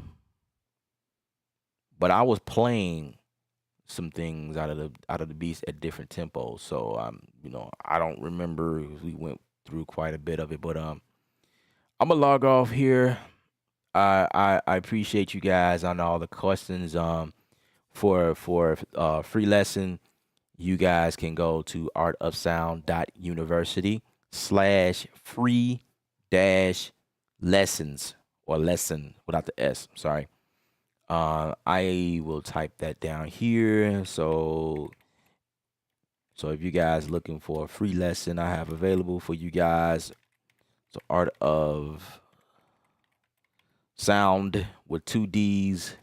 but I was playing some things out of the beast at different tempos. So, I don't remember if we went through quite a bit of it, but I'm gonna log off here. I appreciate you guys on all the questions. For free lesson, you guys can go to artofsound.university/free dash lessons, or lesson without the S. Sorry. I will type that down here. So if you guys looking for a free lesson I have available for you guys, so Art of Sound with two D's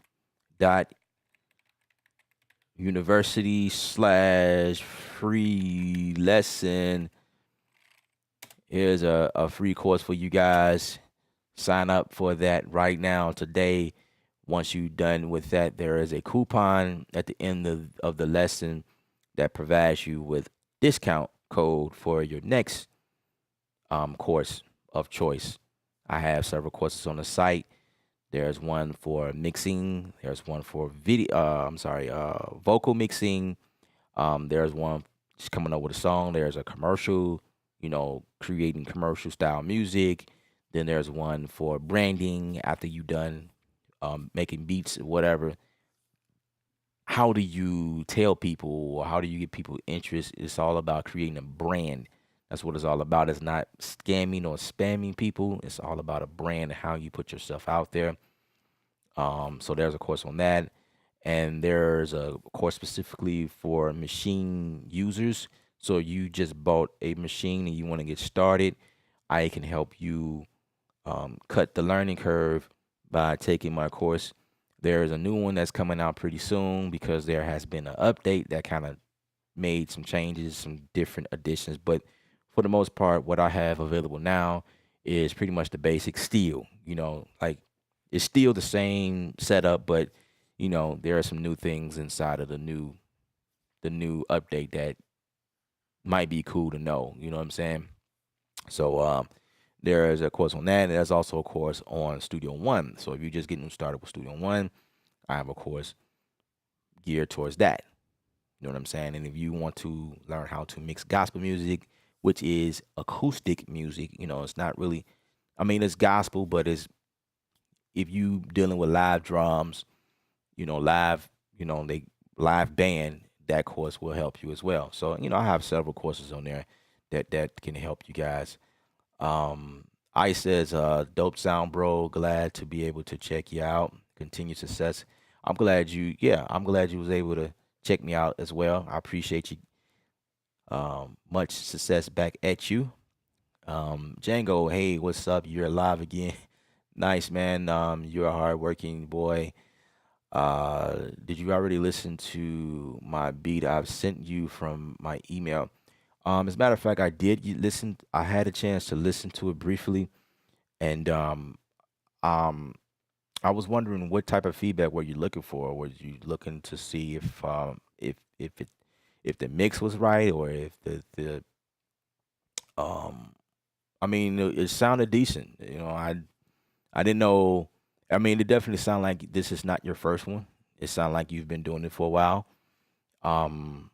dot University slash free lesson. Here's a free course for you guys. Sign up for that right now today. Once you're done with that, there is a coupon at the end of the lesson that provides you with discount code for your next course of choice. I have several courses on the site. There's one for mixing. There's one for video. Vocal mixing. There's one just coming up with a song. There's a commercial. Creating commercial style music. Then there's one for branding after you done making beats or whatever. How do you tell people, or how do you get people interest? It's all about creating a brand. That's what it's all about. It's not scamming or spamming people. It's all about a brand and how you put yourself out there. So there's a course on that. And there's a course specifically for machine users. So you just bought a machine and you want to get started. I can help you cut the learning curve by taking my course. There is a new one that's coming out pretty soon because there has been an update that kind of made some changes, some different additions. But for the most part, what I have available now is pretty much the basic still. Like it's still the same setup, but there are some new things inside of the new update that might be cool to know. You know what I'm saying? So there is a course on that, and there's also a course on Studio One. So if you're just getting started with Studio One, I have a course geared towards that. You know what I'm saying? And if you want to learn how to mix gospel music, which is acoustic music, it's not really, I mean, it's gospel, but it's if you dealing with live drums, live, they live band, that course will help you as well. So, I have several courses on there that can help you guys. Ice says, dope sound, bro. Glad to be able to check you out. Continued success. I'm glad you was able to check me out as well. I appreciate you. Much success back at you. Django, hey, what's up? You're alive again. Nice, man. You're a hardworking boy. Did you already listen to my beat I've sent you from my email? As a matter of fact, I did listen. I had a chance to listen to it briefly, and um, I was wondering what type of feedback were you looking for? Were you looking to see if the mix was right, or if the um I mean it sounded decent. I didn't know. I mean, it definitely sounded like this is not your first one. It sounded like you've been doing it for a while. Um,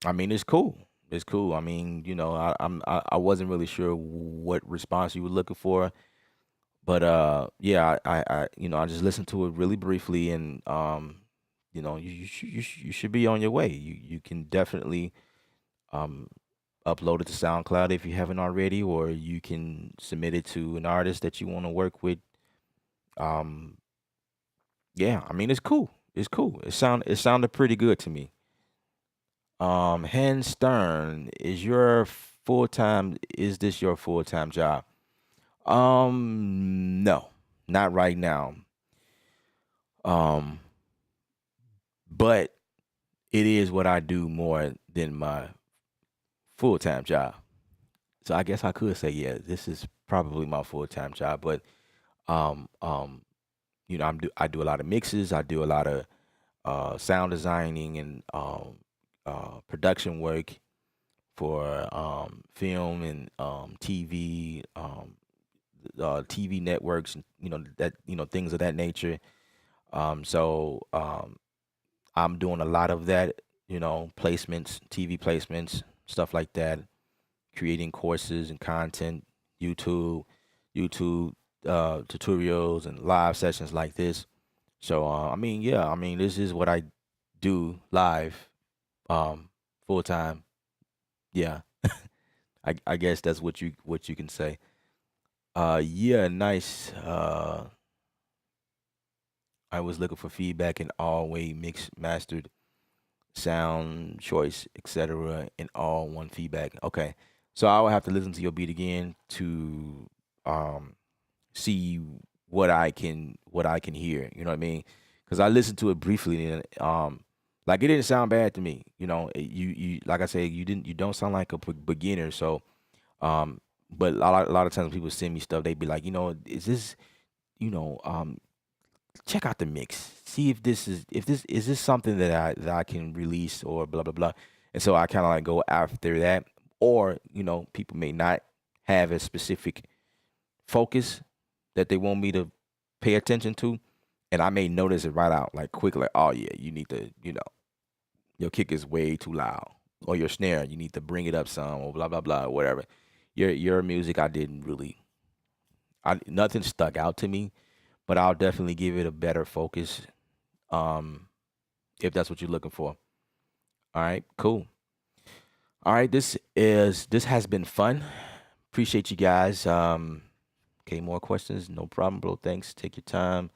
I mean, it's cool. It's cool. I mean, I wasn't really sure what response you were looking for, but yeah, I just listened to it really briefly, and you should be on your way. You can definitely um upload it to SoundCloud if you haven't already, or you can submit it to an artist that you want to work with. Um, yeah, I mean it's cool. It's cool. It sounded pretty good to me. Hen Stern, is this your full-time job? No, not right now. Um, but it is what I do more than my full-time job. So I guess I could say, yeah, this is probably my full-time job. But um, um, I do a lot of mixes. I do a lot of sound designing and production work for film and TV networks, and things of that nature. So I'm doing a lot of that, placements, TV placements, stuff like that, creating courses and content, YouTube, YouTube tutorials and live sessions like this. So I mean, yeah, I mean, this is what I do live, um, full time. Yeah, I guess that's what you can say. Yeah, nice. I was looking for feedback in all way mixed, mastered, sound choice, etc. in all one feedback. Okay, so I will have to listen to your beat again to um see what I can hear. You know what I mean? Because I listened to it briefly, and Like it didn't sound bad to me. You like I said, you don't sound like a beginner. So, but a lot of times when people send me stuff, they be like, is this, you know, um, check out the mix. See if this is something that I can release or blah blah blah. And so I kind of like go after that, or people may not have a specific focus that they want me to pay attention to, and I may notice it right out like quick, like, oh yeah, you need to, your kick is way too loud, or your snare, you need to bring it up some, or blah blah blah, or whatever. Your music, I didn't really, nothing stuck out to me, but I'll definitely give it a better focus, um, if that's what you're looking for. All right, cool. All right, this has been fun. Appreciate you guys. Okay, more questions? No problem, bro. Thanks. Take your time.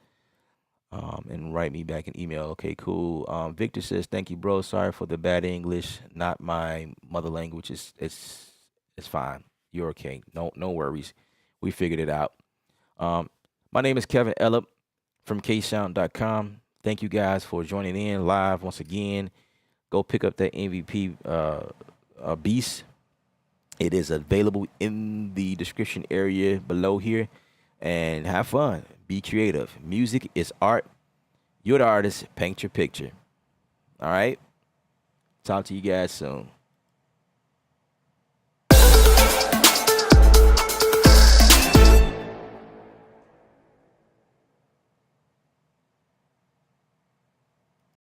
And write me back an email. Okay, cool. Victor says, "Thank you, bro. Sorry for the bad English. Not my mother language. It's fine. You're okay. No worries. We figured it out." Um, my name is Kevin Ellip from ksound.com. Thank you guys for joining in live once again. Go pick up that MVP beast. It is available in the description area below here. And have fun. Be creative. Music is art. You're the artist. Paint your picture. All right. Talk to you guys soon.